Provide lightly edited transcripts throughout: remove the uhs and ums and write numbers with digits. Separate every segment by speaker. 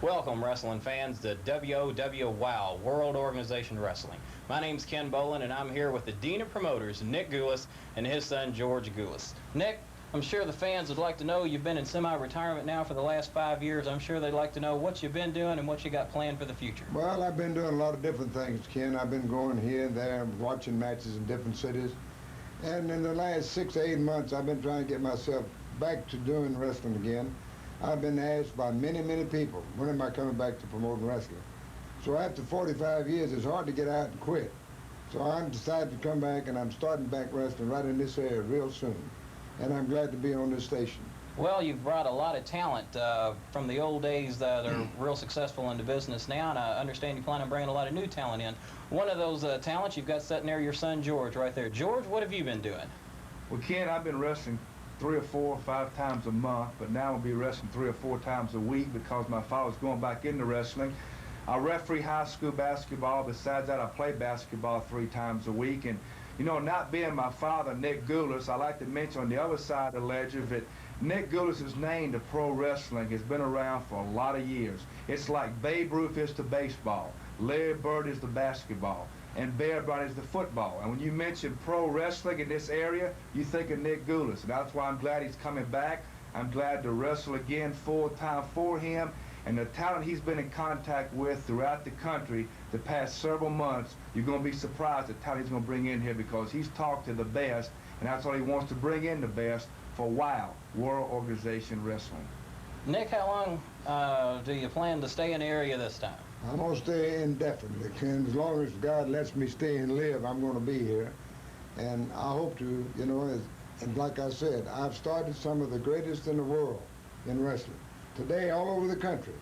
Speaker 1: Welcome, wrestling fans, to WOW, World Organization Wrestling. My name's Ken Bolin, and I'm here with the Dean of Promoters, Nick Gulas, and his son, George Gulas. Nick, I'm sure the fans would like to know, you've been in semi-retirement now for the last 5 years. I'm sure they'd like to know what you've been doing and what you got planned for the future.
Speaker 2: Well, I've been doing a lot of different things, Ken. I've been going here and there, watching matches in different cities. And in the last 6 to 8 months, I've been trying to get myself back to doing wrestling again. I've been asked by many, many people, when am I coming back to promoting wrestling? So after 45 years, it's hard to get out and quit. So I'm decided to come back, and I'm starting back wrestling right in this area real soon. And I'm glad to be on this station.
Speaker 1: Well, you've brought a lot of talent from the old days that are real successful into business now, and I understand you plan on bringing a lot of new talent in. One of those talents you've got sitting there, your son George, right there. George, what have you been doing?
Speaker 3: Well, Ken, I've been wrestling 3 or 4 or 5 times a month, but now I'll be wrestling 3 or 4 times a week because my father's going back into wrestling. I referee high school basketball. Besides that, I play basketball 3 times a week. And, you know, not being my father, Nick Gulas, I like to mention on the other side of the ledger that Nick Gulas' name to pro wrestling has been around for a lot of years. It's like Babe Ruth is to baseball, Larry Bird is to basketball, and Bear Bryant is the football. And when you mention pro wrestling in this area, you think of Nick Gulas. And that's why I'm glad he's coming back. I'm glad to wrestle again full-time for him. And the talent he's been in contact with throughout the country the past several months, you're going to be surprised at the talent he's going to bring in here, because he's talked to the best, and that's what he wants to bring in, the best, for WOW, World Organization Wrestling.
Speaker 1: Nick, how long do you plan to stay in the area this time?
Speaker 2: I'm going to stay indefinitely, and as long as God lets me stay and live, I'm going to be here. And I hope to, you know, and like I said, I've started some of the greatest in the world in wrestling. Today, all over the country,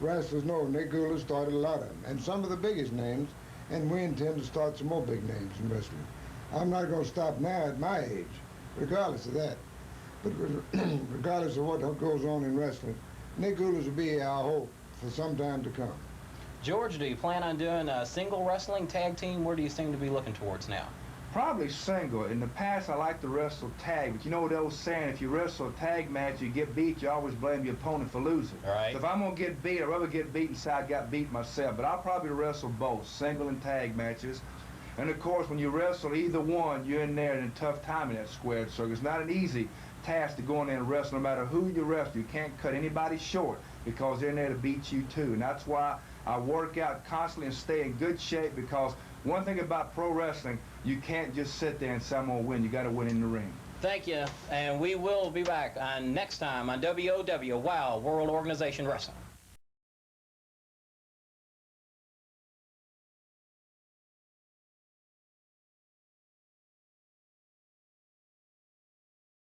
Speaker 2: wrestlers know Nick Gulas started a lot of them, and some of the biggest names, and we intend to start some more big names in wrestling. I'm not going to stop now at my age, regardless of that. But regardless of what goes on in wrestling, Nick Gulas will be here, I hope, for some time to come.
Speaker 1: George, do you plan on doing a single wrestling, tag team? Where do you seem to be looking towards now?
Speaker 3: Probably single. In the past, I like to wrestle tag, but you know what they was saying, if you wrestle a tag match, you get beat, you always blame your opponent for losing.
Speaker 1: Right.
Speaker 3: So if I'm going to get beat, I'd rather get beat inside I got beat myself. But I'll probably wrestle both, single and tag matches. And of course, when you wrestle either one, you're in there in a tough time in that squared circle. It's not an easy task to go in there and wrestle. No matter who you wrestle, you can't cut anybody short, because they're in there to beat you too. And that's why I work out constantly and stay in good shape, because one thing about pro wrestling, you can't just sit there and say, I'm going to win. You got to win in the ring.
Speaker 1: Thank you, and we will be back next time on WOW, World Organization Wrestling.